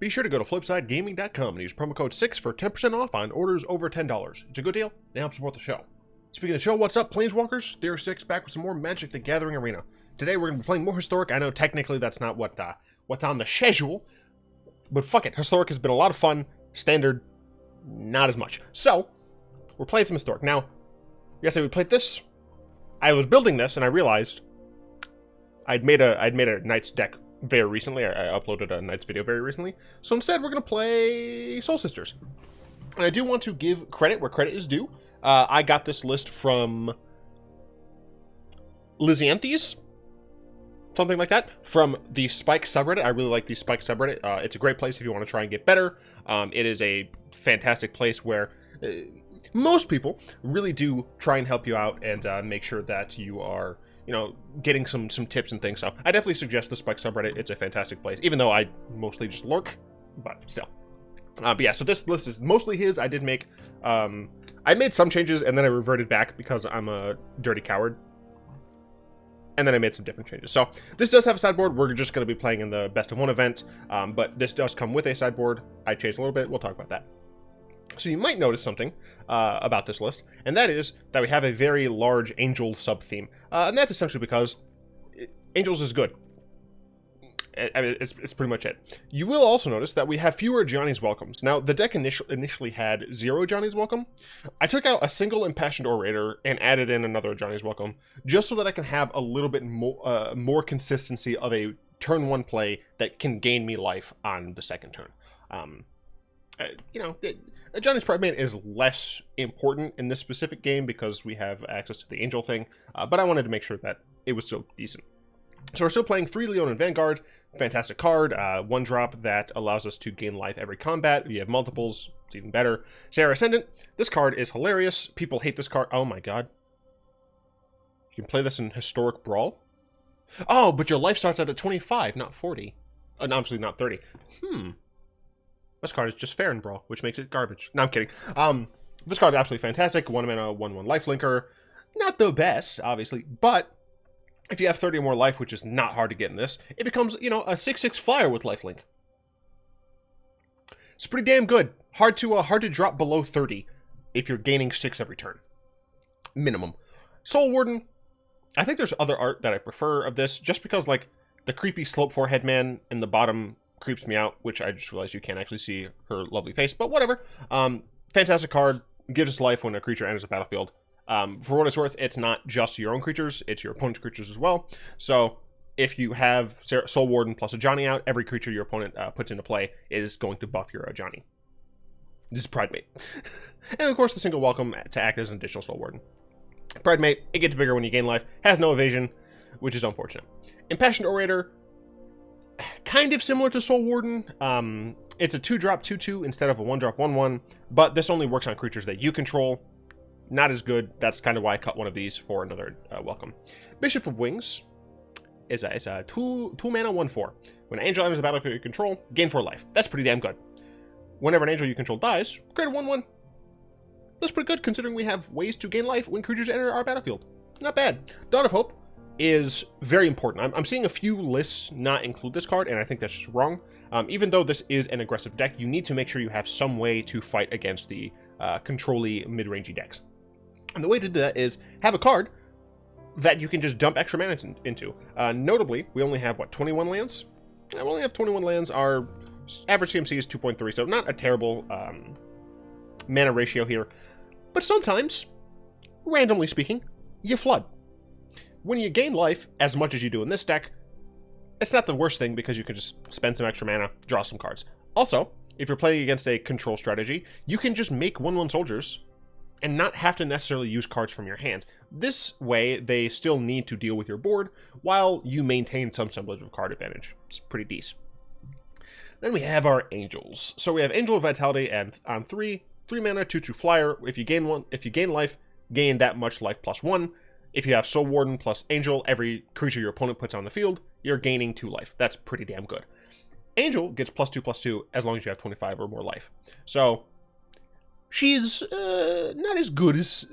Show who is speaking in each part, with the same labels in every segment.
Speaker 1: Be sure to go to flipsidegaming.com and use promo code 6 for 10% off on orders over $10. It's a good deal, and helps support the show. Speaking of the show, what's up, Planeswalkers? Theory 6 back with some more Magic the Gathering Arena. Today we're going to be playing more Historic. I know technically that's not what's on the schedule, but fuck it. Historic has been a lot of fun. Standard, not as much. So, we're playing some Historic. Now, yesterday we played this. I was building this and I realized I'd made a Knights deck very recently. I uploaded a Knights video very recently. So instead we're going to play Soul Sisters. And I do want to give credit where credit is due. I got this list from Lysianthes, something like that, from the Spike subreddit. I really like the Spike subreddit. It's a great place if you want to try and get better. It is a fantastic place where most people really do try and help you out and make sure that you are, getting some tips and things. So I definitely suggest the Spike subreddit. It's a fantastic place, even though I mostly just lurk, but still. But yeah, so this list is mostly his. I did make, I made some changes and then I reverted back because I'm a dirty coward. And then I made some different changes. So this does have a sideboard. We're just going to be playing in the best of one event, but this does come with a sideboard. I changed a little bit. We'll talk about that. So you might notice something about this list, and that is that we have a very large Angel sub-theme. And that's essentially because Angels is good. I mean, it's pretty much it. You will also notice that we have fewer Ajani's Welcomes. Now, the deck initially had 0 Ajani's Welcome. I took out a single Impassioned Orator and added in another Ajani's Welcome, just so that I can have a little bit more consistency of a turn 1 play that can gain me life on the second turn. Ajani's Pridemate is less important in this specific game because we have access to the Angel thing, but I wanted to make sure that it was still decent. So we're still playing 3 Leonin Vanguard. Fantastic card, 1-drop that allows us to gain life every combat. You have multiples, it's even better. Serra Ascendant, this card is hilarious. People hate this card. Oh my god. You can play this in Historic Brawl? Oh, but your life starts out at 25, not 40. No, obviously not 30. This card is just fair in Brawl, which makes it garbage. No, I'm kidding. This card is absolutely fantastic. 1 mana, 1/1 lifelinker. Not the best, obviously, but if you have 30 or more life, which is not hard to get in this, it becomes, a 6/6 flyer with lifelink. It's pretty damn good. Hard to drop below 30 if you're gaining 6 every turn. Minimum. Soul Warden. I think there's other art that I prefer of this, just because, the creepy slope 4 headman in the bottom creeps me out, which I just realized you can't actually see her lovely face, but whatever. Fantastic card. Gives us life when a creature enters the battlefield. For what it's worth, it's not just your own creatures, it's your opponent's creatures as well. So if you have Soul Warden plus Ajani out, every creature your opponent puts into play is going to buff your Ajani. This is Pridemate. And of course the single welcome to act as an additional Soul Warden. Pridemate, it gets bigger when you gain life, has no evasion, which is unfortunate. Impassioned Orator, kind of similar to Soul Warden. It's a 2-drop 2/2 instead of a 1-drop 1/1, but this only works on creatures that you control. Not as good. That's kind of why I cut one of these for another welcome. Bishop of Wings is a 2 mana 1/4. When an angel enters the battlefield you control, gain 4 life. That's pretty damn good. Whenever an angel you control dies, create a 1/1. That's pretty good considering we have ways to gain life when creatures enter our battlefield. Not bad. Dawn of Hope is very important. I'm seeing a few lists not include this card, and I think that's just wrong. Even though this is an aggressive deck, you need to make sure you have some way to fight against the control-y mid-rangey decks. And the way to do that is have a card that you can just dump extra mana into. Notably, we only have, 21 lands? We only have 21 lands. Our average CMC is 2.3, so not a terrible mana ratio here. But sometimes, randomly speaking, you flood. When you gain life as much as you do in this deck, it's not the worst thing because you can just spend some extra mana, draw some cards. Also, if you're playing against a control strategy, you can just make 1/1 soldiers and not have to necessarily use cards from your hand. This way, they still need to deal with your board while you maintain some semblance of card advantage. It's pretty decent. Then we have our Angels. So we have Angel of Vitality and on 3 mana, 2/2 flyer. If you gain life, gain that much life plus 1. If you have Soul Warden plus Angel, every creature your opponent puts on the field, you're gaining 2 life. That's pretty damn good. Angel gets +2/+2 as long as you have 25 or more life. So she's not as good as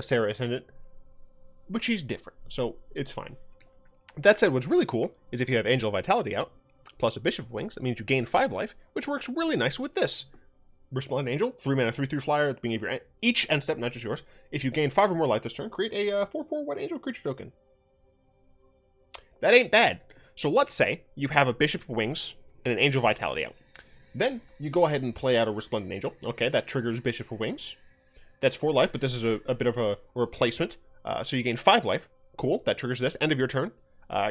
Speaker 1: Serra Ascendant, but she's different, so it's fine. That said, what's really cool is if you have Angel of Vitality out, plus a Bishop of Wings. That means you gain 5 life, which works really nice with this. Resplendent Angel, 3 mana, 3/3 flyer at the beginning of your each end step, not just yours. If you gain 5 or more life this turn, create a 4/4 White Angel creature token. That ain't bad. So let's say you have a Bishop of Wings and an Angel Vitality out. Then you go ahead and play out a Resplendent Angel. Okay, that triggers Bishop of Wings. That's 4 life, but this is a bit of a replacement. So you gain 5 life. Cool, that triggers this. End of your turn.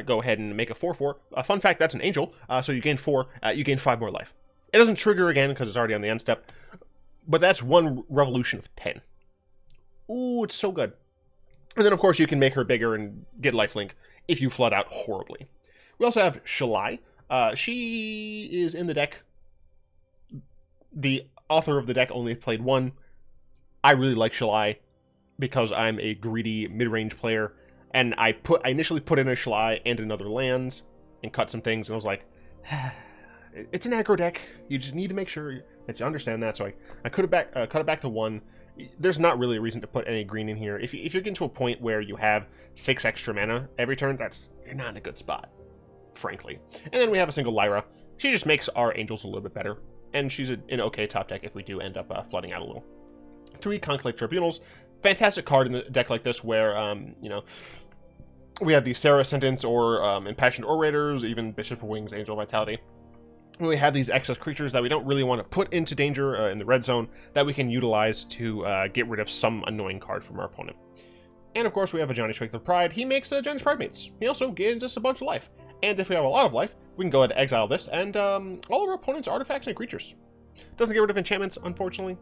Speaker 1: Go ahead and make a 4/4. Fun fact, that's an Angel. So you gain 4, you gain 5 more life. It doesn't trigger again because it's already on the end step. But that's 1 revolution of 10. Ooh, it's so good. And then, of course, you can make her bigger and get lifelink if you flood out horribly. We also have Shalai. She is in the deck. The author of the deck only played 1. I really like Shalai because I'm a greedy mid-range player. And I initially put in a Shalai and another lands and cut some things. And I was like, it's an aggro deck. You just need to make sure that you understand that. So I cut it back to 1. There's not really a reason to put any green in here. If you're getting to a point where you have 6 extra mana every turn, you're not in a good spot, frankly. And then we have a single Lyra. She just makes our Angels a little bit better. And she's an okay top deck if we do end up flooding out a little. 3 Conclave Tribunals. Fantastic card in a deck like this where, we have the Serra Ascendant or Impassioned Orators, even Bishop of Wings, Angel Vitality. We have these excess creatures that we don't really want to put into danger in the red zone that we can utilize to get rid of some annoying card from our opponent. And of course we have Ajani Strength of Pride. He makes Ajani's Pridemates. He also gains us a bunch of life. And if we have a lot of life, we can go ahead and exile this and all of our opponent's artifacts and creatures. Doesn't get rid of enchantments, unfortunately.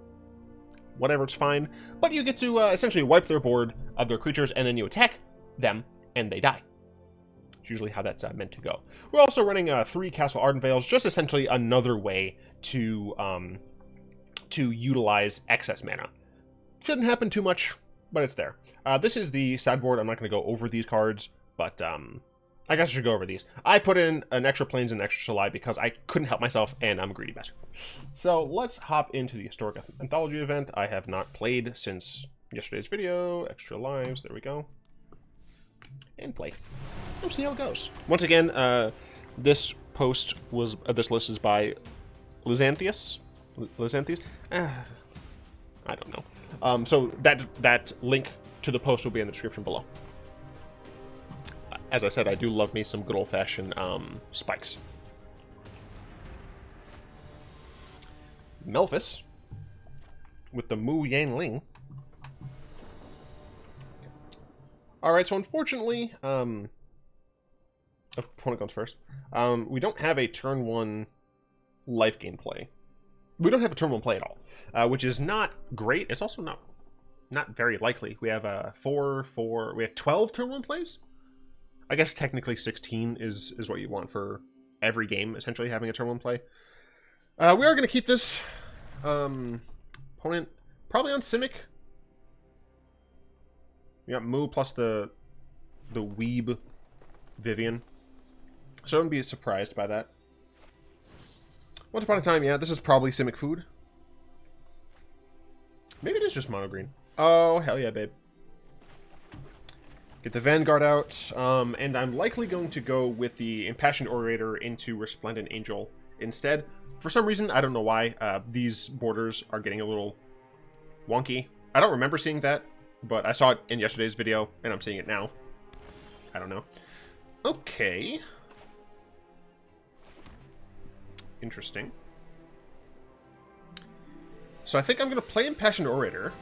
Speaker 1: Whatever, it's fine. But you get to essentially wipe their board of their creatures and then you attack them and they die. It's usually how that's meant to go. We're also running 3 Castle Ardenvales, just essentially another way to utilize excess mana. Shouldn't happen too much, but it's there. This is the sideboard. I'm not going to go over these cards, but I guess I should go over these. I put in an extra Plains and an extra Shalai because I couldn't help myself, and I'm a greedy bastard. So let's hop into the Historic Anthology event. I have not played since yesterday's video. Extra lives, there we go. And play. We'll see how it goes. Once again, this list is by Lizanthius. I don't know. So that link to the post will be in the description below. As I said, I do love me some good old-fashioned spikes. Melphis with the Mu Yan Ling. Alright, so unfortunately, opponent goes first. We don't have a turn 1 life gain play. We don't have a turn 1 play at all, which is not great. It's also not very likely. We have we have 12 turn 1 plays? I guess technically 16 is what you want for every game, essentially, having a turn 1 play. We are going to keep this opponent probably on Simic. We got Moo plus the Weeb Vivian. So I wouldn't be surprised by that. Once upon a time, yeah, this is probably Simic food. Maybe it is just mono green. Oh, hell yeah, babe. Get the Vanguard out, and I'm likely going to go with the Impassioned Orator into Resplendent Angel instead. For some reason, I don't know why, these borders are getting a little wonky. I don't remember seeing that, but I saw it in yesterday's video, and I'm seeing it now. I don't know. Okay. Interesting. So I think I'm going to play Impassioned Orator.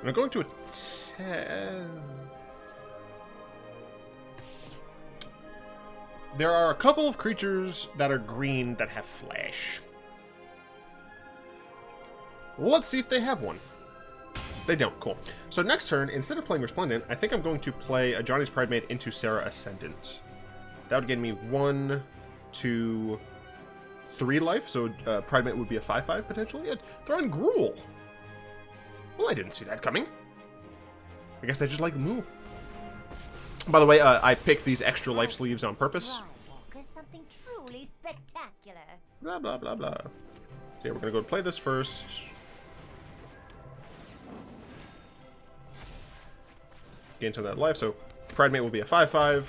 Speaker 1: And I'm going to attack. There are a couple of creatures that are green that have flash. Let's see if they have one. They don't. Cool. So next turn, instead of playing Resplendent, I think I'm going to play Ajani's Pridemate into Serra Ascendant. That would give me 1, 2, 3 life. So Pridemate would be a 5/5 potentially. Throw in Gruul. Well, I didn't see that coming. I guess they just like Moo. By the way, I picked these extra life sleeves on purpose.
Speaker 2: Something truly spectacular.
Speaker 1: Blah, blah, blah, blah. Okay, we're going to go play this first. Gain some of that life, so Pridemate will be a 5/5.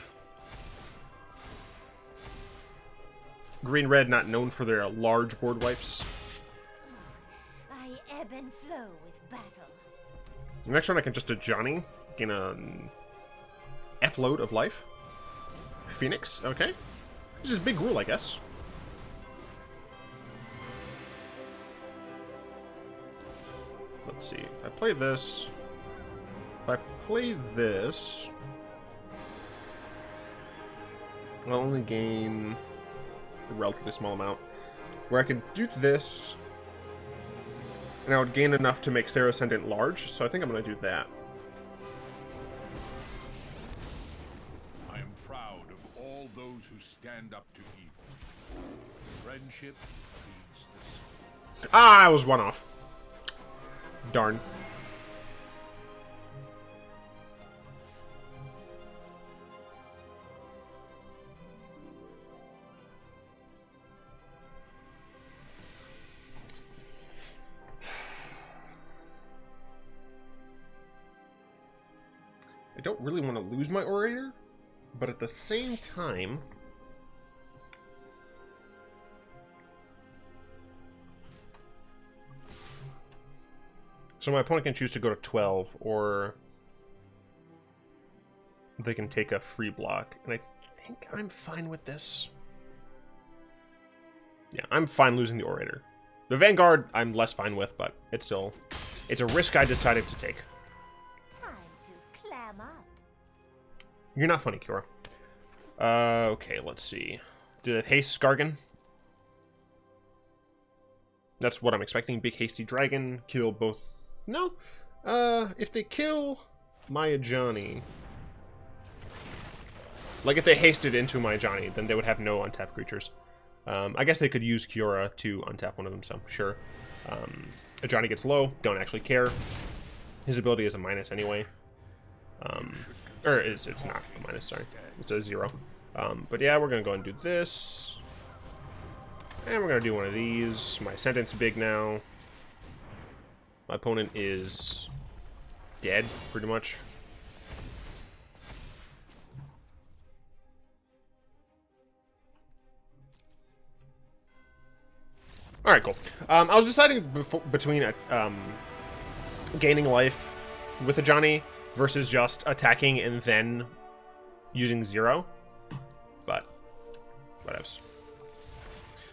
Speaker 1: Green-red, not known for their large board wipes.
Speaker 2: I ebb and flow with battle.
Speaker 1: Next one, I can just Ajani, gain an F load of life. Phoenix, okay. This is big Gruul, I guess. Let's see. If I play this... I'll only gain a relatively small amount. Where I could do this, and I would gain enough to make Serra Ascendant large, so I think I'm going to do that.
Speaker 3: I am proud of all those who stand up to evil. Friendship leads the soul.
Speaker 1: Ah, I was one off. Darn. I don't really want to lose my Orator, but at the same time... So my opponent can choose to go to 12, or they can take a free block. And I think I'm fine with this. Yeah, I'm fine losing the Orator. The Vanguard, I'm less fine with, but it's still... It's a risk I decided to take.
Speaker 2: Time to clam up.
Speaker 1: You're not funny, Kiora. Okay, let's see. Did it haste Skargan? That's what I'm expecting. Big hasty dragon. Kill both... No. If they kill my Ajani... Like, if they hasted into my Ajani, then they would have no untapped creatures. I guess they could use Kiora to untap one of them, so sure. Ajani gets low. Don't actually care. His ability is a minus anyway. Or it's not a minus, sorry. It's a 0. But yeah, we're going to go and do this. And we're going to do one of these. My Ascendant's big now. My opponent is dead, pretty much. Alright, cool. I was deciding between gaining life with Ajani versus just attacking and then using 0. But, whatevs.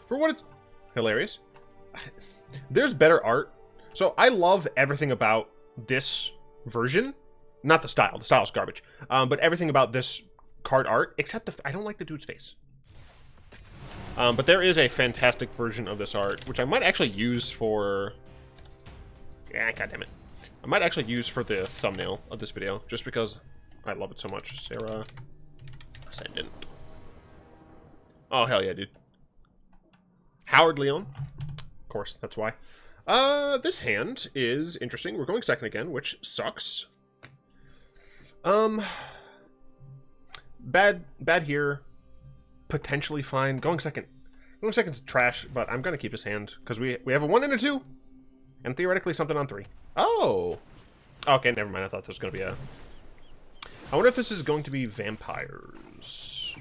Speaker 1: For what it's... Hilarious. There's better art. So, I love everything about this version. Not the style. The style's garbage. But everything about this card art, except I don't like the dude's face. But there is a fantastic version of this art, which I might actually use for... Yeah, goddammit. I might actually use for the thumbnail of this video, just because I love it so much. Serra Ascendant. Oh, hell yeah, dude. Howard Lyon. Of course, that's why. This hand is interesting. We're going second again, which sucks. Bad here. Potentially fine. Going second. Going second's trash, but I'm gonna keep his hand because we have a 1 and a 2, and theoretically something on 3. Oh, okay. Never mind. I thought this was gonna be a. I wonder if this is going to be vampires.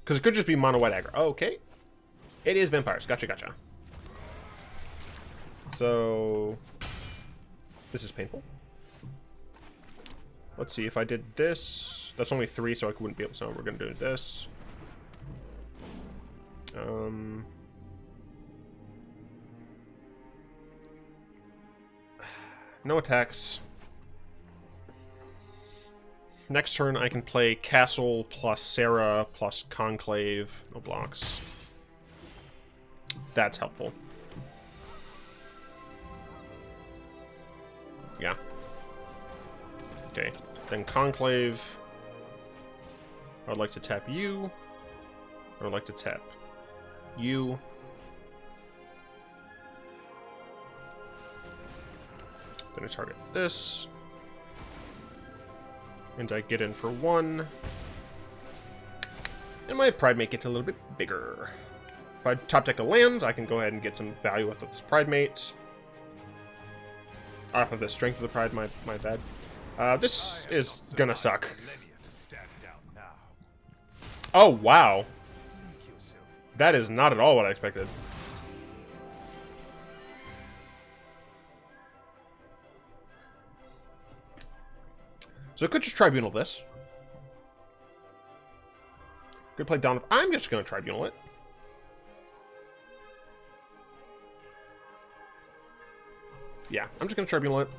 Speaker 1: Because it could just be mono white aggro. Oh, okay. It is vampires. Gotcha, gotcha. So this is painful. Let's see, if I did this... That's only 3, so I wouldn't be able to... So we're going to do this. No attacks. Next turn, I can play Castle plus Serra plus Conclave. No blocks. That's helpful. Yeah. Okay. Then Conclave. I would like to tap you. I would like to tap you. Then I target this. And I get in for 1. And my Pridemate gets a little bit bigger. If I top deck a land, I can go ahead and get some value off of this Pridemate. Off of the strength of the Pride, my bad. This is gonna suck. Oh, wow. That is not at all what I expected. So I could just Tribunal this. Could play Dawn of... I'm just gonna Tribunal it. Yeah, I'm just gonna Tribunal it.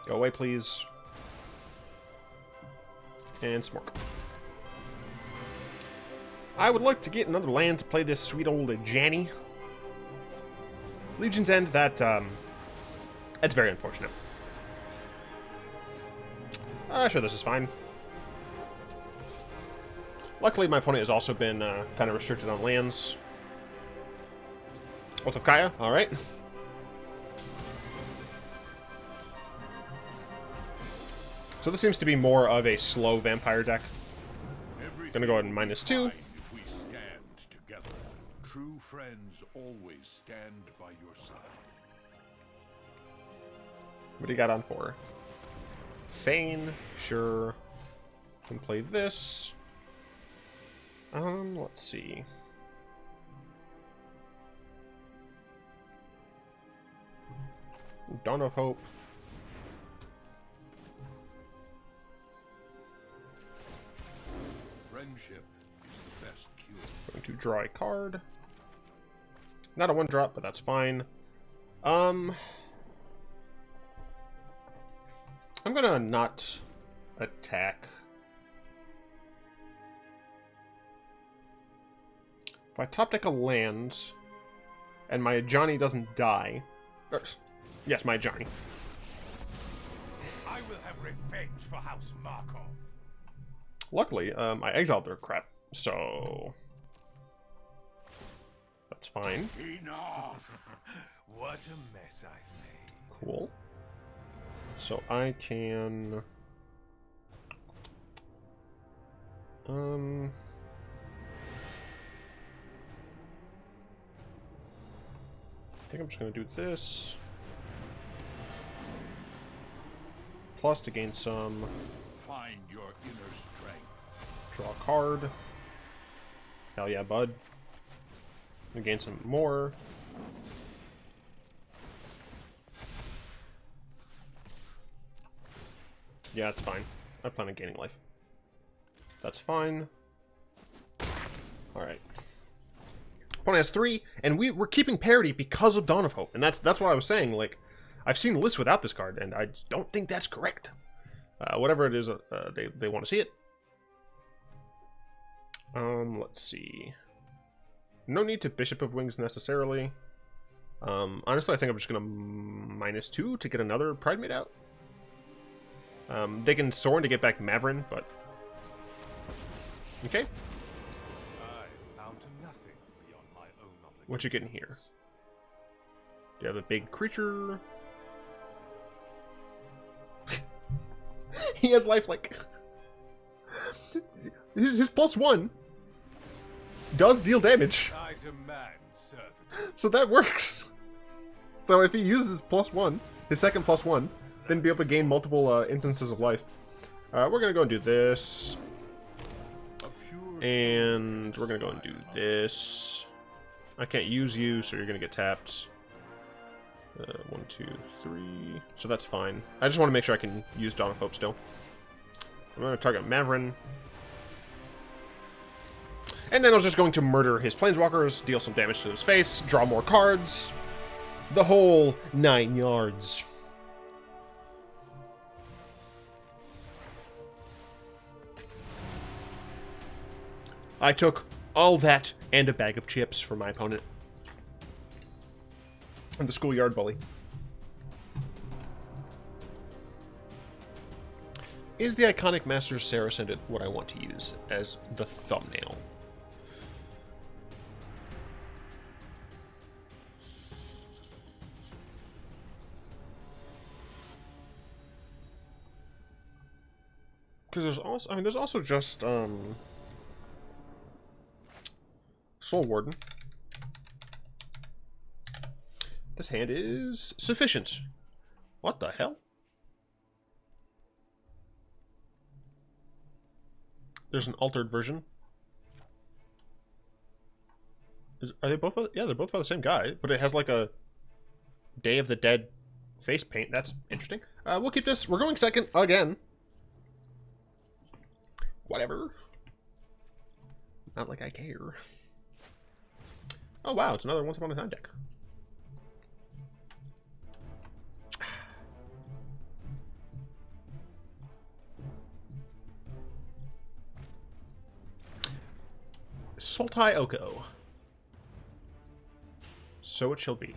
Speaker 1: Go away, please. And Smork. I would like to get another land to play this sweet old Ajani. Legion's End, that's very unfortunate. Sure, this is fine. Luckily, my opponent has also been kind of restricted on lands. Oath of Kaya, alright. So this seems to be more of a slow vampire deck. Gonna go ahead and -2.
Speaker 3: If we stand together, true friends always stand by your side.
Speaker 1: What do you got on for? Feign, sure. Can play this. Let's see. Dawn of Hope.
Speaker 3: Friendship is the best cure.
Speaker 1: Going to draw a card. Not a 1-drop, but that's fine. I'm gonna not attack. If I top deck a land, and my Ajani doesn't die... yes, my Ajani.
Speaker 3: I will have revenge for House Markov.
Speaker 1: Luckily, I exiled their crap, so... that's fine.
Speaker 3: Enough! What a mess I've made.
Speaker 1: Cool. So I can... I think I'm just going to do this. Plus to gain some...
Speaker 3: Find your inner strength.
Speaker 1: Draw a card. Hell yeah, bud. And gain some more. Yeah, it's fine. I plan on gaining life. That's fine. Alright. Opponent has 3, and we're keeping parity because of Dawn of Hope. And that's what I was saying. Like, I've seen lists without this card, and I don't think that's correct. Whatever it is, they want to see it. Let's see. No need to Bishop of Wings necessarily. Honestly, I think I'm just going to -2 to get another Pridemate out. They can Sorin to get back Mavrin, but... okay. What you getting here? Do you have a big creature? He has lifelink. His +1 does deal damage.
Speaker 3: I demand servitude.
Speaker 1: So that works. So if he uses +1, his second +1, then be able to gain multiple instances of life. We're gonna go and do this. And we're gonna go and do this. I can't use you, so you're gonna get tapped. 1, 2, 3. So that's fine. I just want to make sure I can use Dawn of Hope still. I'm gonna target Mavrin. And then I was just going to murder his Planeswalkers, deal some damage to his face, draw more cards. The whole 9 yards. I took all that and a bag of chips from my opponent. And the schoolyard bully. Is the iconic Master Serra Ascendant what I want to use as the thumbnail? Because there's also, there's also just, Soul Warden. This hand is sufficient. What the hell? There's an altered version. Are they both by, yeah, they're both by the same guy, but it has like a Day of the Dead face paint. That's interesting. We'll keep this. We're going second again. Whatever. Not like I care. Oh wow, it's another Once Upon a Time deck. Sultai Oko. So it shall be.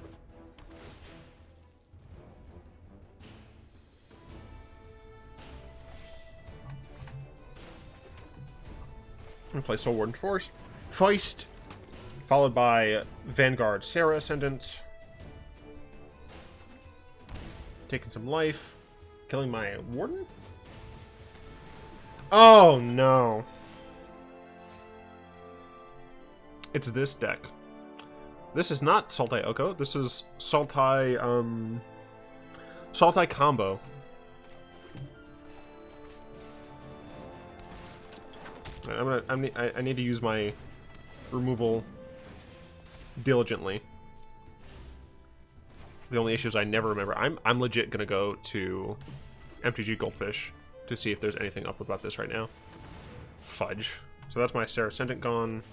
Speaker 1: I'm gonna play Soul Warden Force. Feist. Followed by Vanguard Serra Ascendant. Taking some life. Killing my Warden? Oh no. It's this deck. This is not Sultai Oko. This is Sultai Kombo. I need to use my removal diligently. The only issue is I never remember. I'm legit gonna go to MTG Goldfish to see if there's anything up about this right now. Fudge. So that's my Serra Ascendant gone.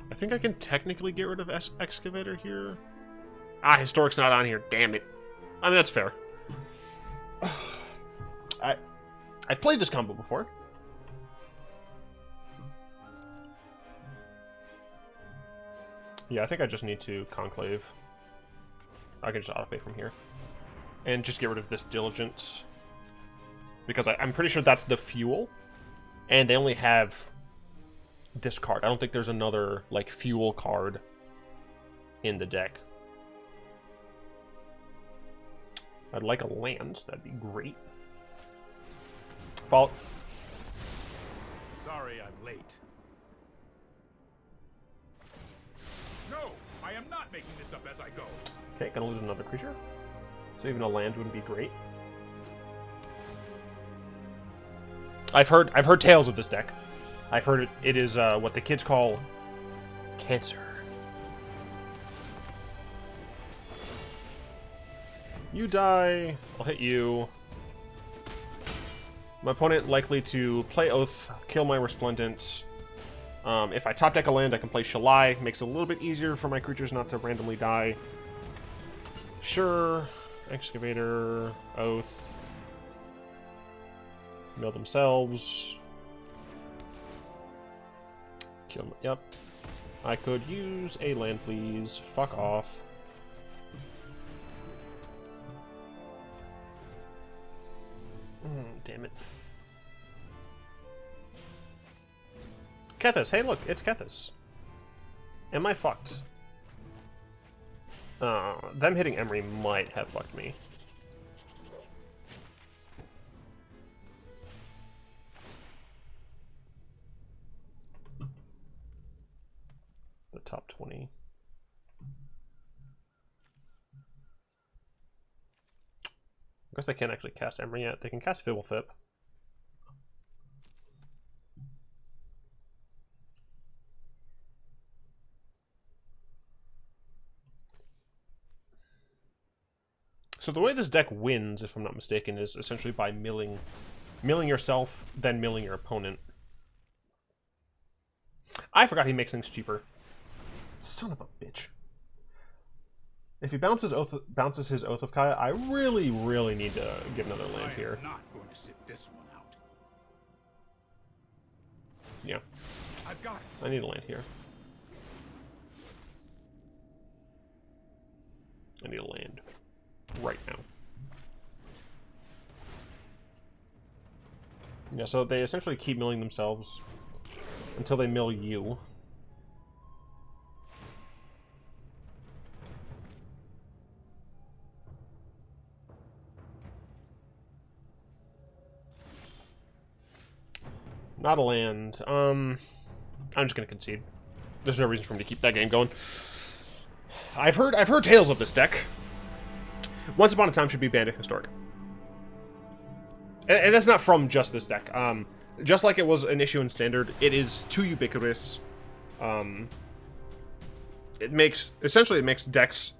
Speaker 1: I think I can technically get rid of Excavator here. Ah, Historic's not on here. Damn it. I mean, that's fair. I've played this combo before. Yeah, I think I just need to Conclave. I can just autopay from here. And just get rid of this Diligence. Because I'm pretty sure that's the fuel. And they only have this card. I don't think there's another, like, fuel card in the deck. I'd like a land. That'd be great. Fault.
Speaker 3: Sorry I'm late. No, I am not making this up as I go.
Speaker 1: Okay, gonna lose another creature. So even a land wouldn't be great. I've heard tales of this deck. I've heard it is what the kids call cancer. You die. I'll hit you. My opponent likely to play Oath, kill my Resplendent. If I top deck a land, I can play Shalai. Makes it a little bit easier for my creatures not to randomly die. Sure. Excavator. Oath. Mill themselves. Kill them. Yep. I could use a land, please. Fuck off. Damn it. Kethis. Hey, look. It's Kethis. Am I fucked? Them hitting Emery might have fucked me. The top 20. I guess they can't actually cast Emery yet. They can cast Fibblethip. So the way this deck wins, if I'm not mistaken, is essentially by milling yourself, then milling your opponent. I forgot he makes things cheaper. Son of a bitch. If he bounces his Oath of Kaya, I really, really need to get another land here.
Speaker 3: I'm not going to sit this one out.
Speaker 1: Yeah.
Speaker 3: I've got it.
Speaker 1: I need a land here. I need a land. Right now. Yeah, so they essentially keep milling themselves until they mill you. Not a land. I'm just gonna concede. There's no reason for me to keep that game going. I've heard tales of this deck. Once Upon a Time should be banned in Historic. And that's not from just this deck. Just like it was an issue in Standard, it is too ubiquitous. It makes decks...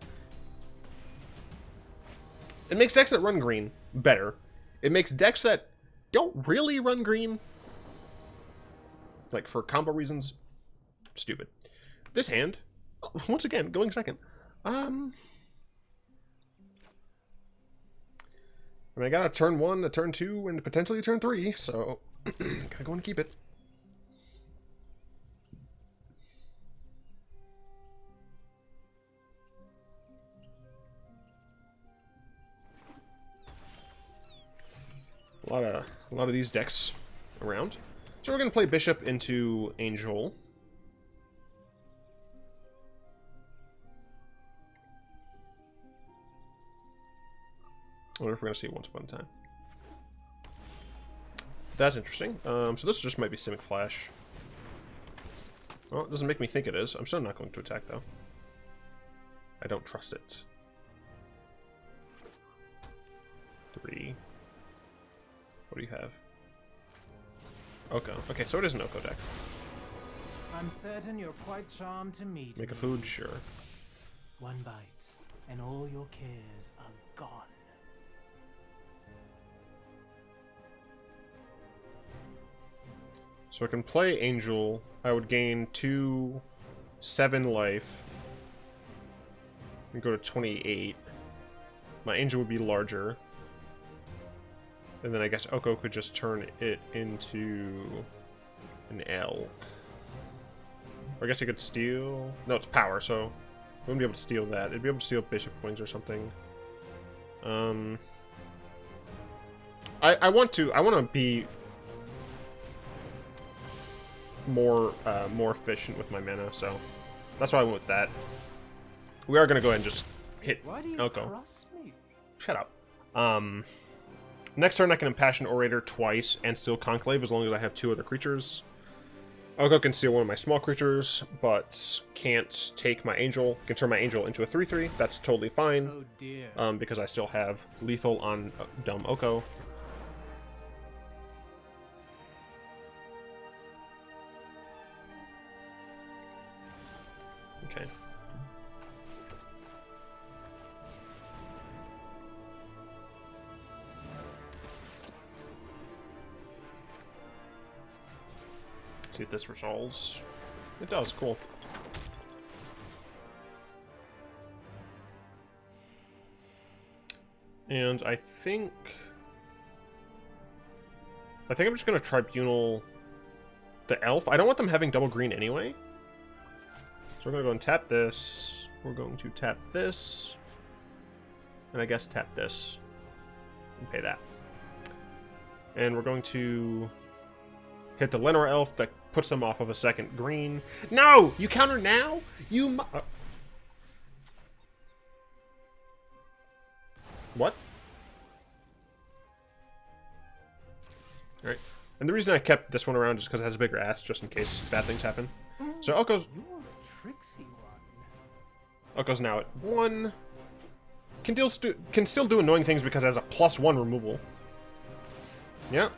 Speaker 1: It makes decks that run green better. It makes decks that don't really run green, like for combo reasons, stupid. This hand, once again, going second. And I got a turn 1, a turn 2, and potentially a turn 3, so gotta go and keep it. A lot of these decks around. So we're gonna play Bishop into Angel. I wonder if we're gonna see it Once Upon a Time. That's interesting. So this just might be Simic Flash. Well, it doesn't make me think it is. I'm still not going to attack though. I don't trust it. 3. What do you have? Oko. Okay, so it is an Oko deck.
Speaker 4: I'm certain you're quite charmed to meet
Speaker 1: Make a
Speaker 4: me.
Speaker 1: food, sure.
Speaker 4: One bite, and all your cares are gone.
Speaker 1: So I can play Angel. I would gain 7 life. And go to 28. My Angel would be larger. And then I guess Oko could just turn it into an elk. Or I guess it could steal... No, it's power, so I wouldn't be able to steal that. It'd be able to steal Bishop Wings or something. I want to be more efficient with my mana, so that's why I went with that. We are gonna go ahead and just hit Oko.
Speaker 4: Me?
Speaker 1: Shut up. Next turn I can Impassioned Orator twice and steal Conclave as long as I have 2 other creatures. Oko can steal one of my small creatures, but can't take my Angel. Can turn my Angel into a 3/3. That's totally fine.
Speaker 4: Oh dear.
Speaker 1: Because I still have lethal on dumb Oko. Okay. See if this resolves. It does, cool. And I think I'm just gonna Tribunal the elf. I don't want them having double green anyway. So we're gonna go and tap this. We're going to tap this. And I guess tap this. And pay that. And we're going to hit the Lenore elf that puts them off of a second green. No! You counter now? You What? Alright. And the reason I kept this one around is because it has a bigger ass, just in case bad things happen. So Oko's...
Speaker 4: You're a tricksy one.
Speaker 1: Oko's now at 1. Can still do annoying things because it has a +1 removal. Yeah.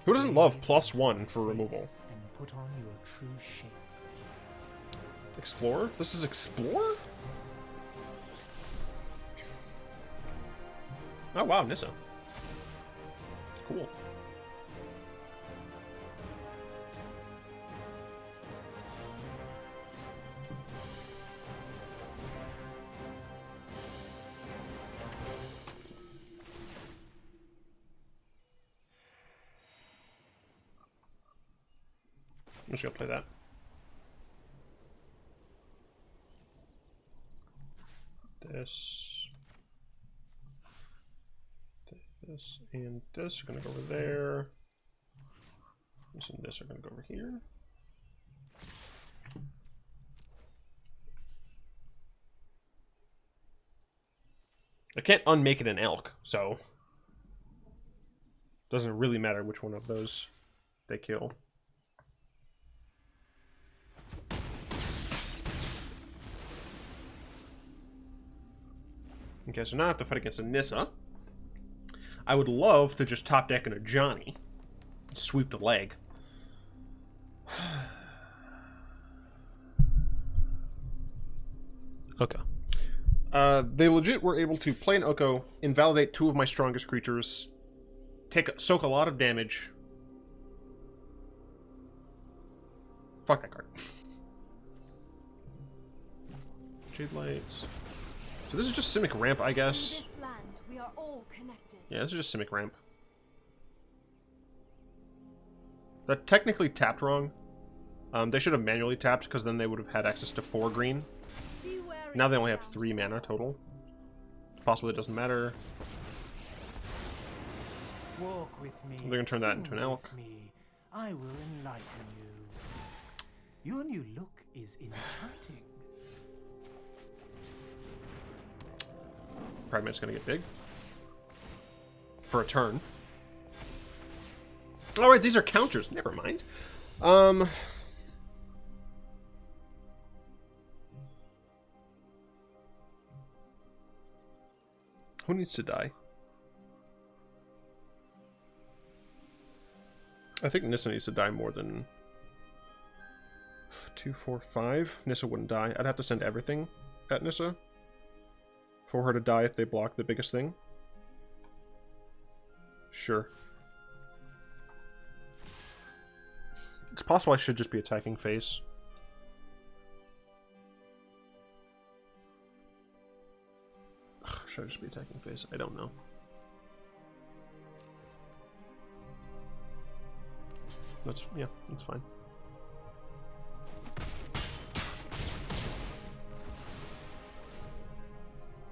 Speaker 1: Who doesn't love +1 for removal?
Speaker 4: And put on your true shape.
Speaker 1: Explorer? This is Explorer? Oh wow, Nissa. Cool. I'm just gonna play that. This, and this are gonna go over there. This and this are gonna go over here. I can't unmake it an elk, so doesn't really matter which one of those they kill. Okay, so now I have to fight against a Nissa. I would love to just top deck an Ajani. Sweep the leg. Okay. They legit were able to play an Oko, invalidate 2 of my strongest creatures, soak a lot of damage. Fuck that card. Jade Lights. So this is just Simic Ramp, I guess.
Speaker 2: In this land, we are all connected.
Speaker 1: Yeah, this is just Simic Ramp. That technically tapped wrong. They should have manually tapped, because then they would have had access to 4 green. Now they only have 3 mana total. It's possible it doesn't matter.
Speaker 4: Walk with me.
Speaker 1: They're gonna turn that into an elk.
Speaker 4: Me. I will enlighten you. Your new look is enchanting.
Speaker 1: Pridemate's gonna get big. For a turn. Alright, these are counters. Never mind. Who needs to die? I think Nissa needs to die more than 2, 4, 5. Nissa wouldn't die. I'd have to send everything at Nissa for her to die if they block the biggest thing. Sure. It's possible I should just be attacking face. Should I just be attacking face? I don't know. Yeah, that's fine.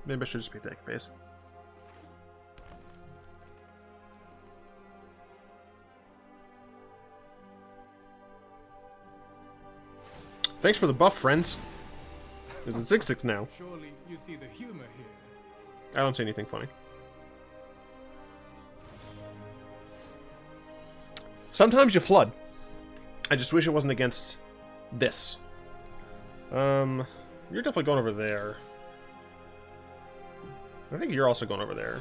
Speaker 1: Maybe I should just be attacking face. Thanks for the buff, friends. There's a 6/6 now.
Speaker 4: Surely you see the humor here.
Speaker 1: I don't see anything funny. Sometimes you flood. I just wish it wasn't against this. You're definitely going over there. I think you're also going over there.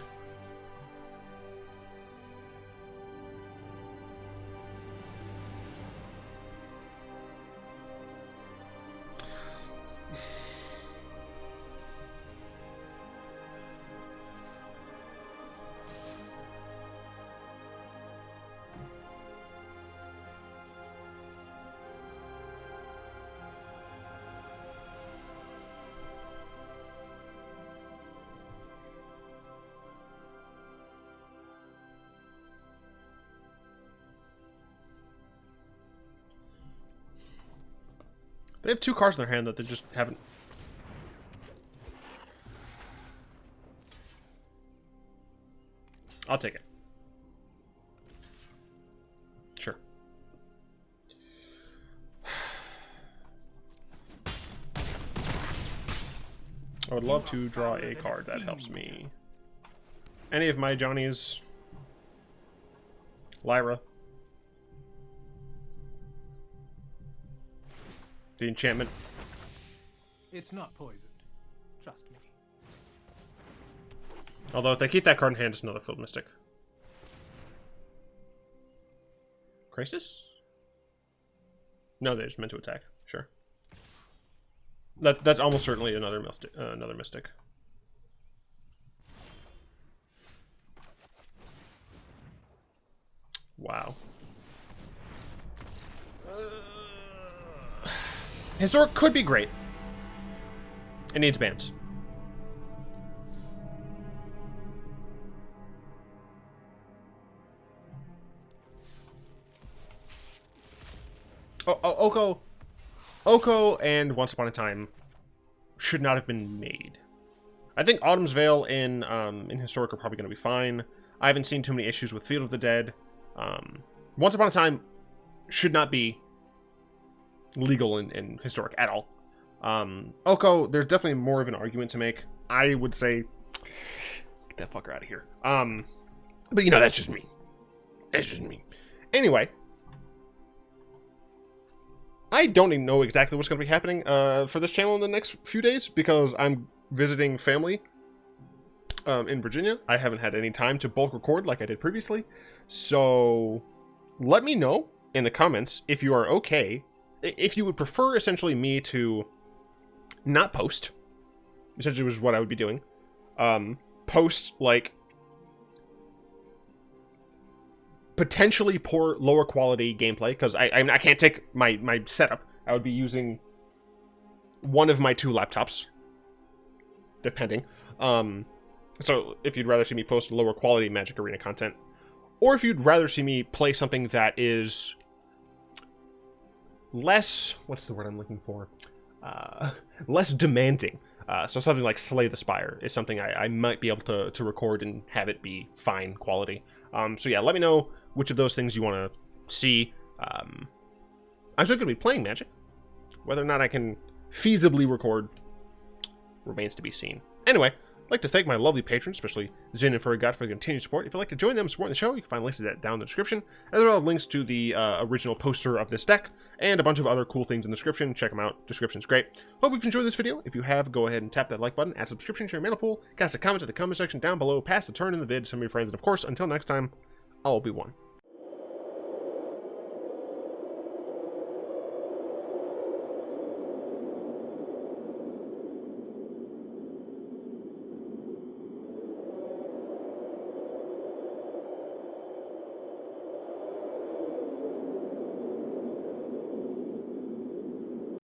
Speaker 1: They have 2 cards in their hand that they just haven't... I'll take it. Sure. I would love to draw a card that helps me. Any of my Ajani's. Lyra. The enchantment.
Speaker 4: It's not poisoned. Trust me.
Speaker 1: Although if they keep that card in hand, it's another Field Mystic. Crisis? No, they just meant to attack. Sure. That's almost certainly another mystic. Wow. Historic could be great. It needs bans. Oko and Once Upon a Time should not have been made. I think Autumn's Veil in Historic are probably going to be fine. I haven't seen too many issues with Field of the Dead. Once Upon a Time should not be legal in Historic at all. Oko, there's definitely more of an argument to make. I would say, get that fucker out of here. But you know, that's just me. That's just me. Anyway, I don't even know exactly what's going to be happening for this channel in the next few days because I'm visiting family in Virginia. I haven't had any time to bulk record like I did previously. So let me know in the comments if you are okay, if you would prefer essentially me to not post, essentially was what I would be doing. Post like potentially poor, lower quality gameplay, because I can't take my setup. I would be using one of my 2 laptops, depending. So if you'd rather see me post lower quality Magic Arena content, or if you'd rather see me play something that is less, what's the word I'm looking for? Less demanding. So something like Slay the Spire is something I might be able to record and have it be fine quality. So yeah, let me know which of those things you want to see. I'm still going to be playing Magic. Whether or not I can feasibly record remains to be seen. Anyway, I'd like to thank my lovely patrons, especially Zin and Furry God, for the continued support. If you'd like to join them supporting the show, you can find links to that down in the description, as well as links to the original poster of this deck, and a bunch of other cool things in the description. Check them out. Description's great. Hope you've enjoyed this video. If you have, go ahead and tap that like button, add subscription, share your mana pool, cast a comment in the comment section down below, pass the turn in the vid to some of your friends, and of course, until next time, I'll be one.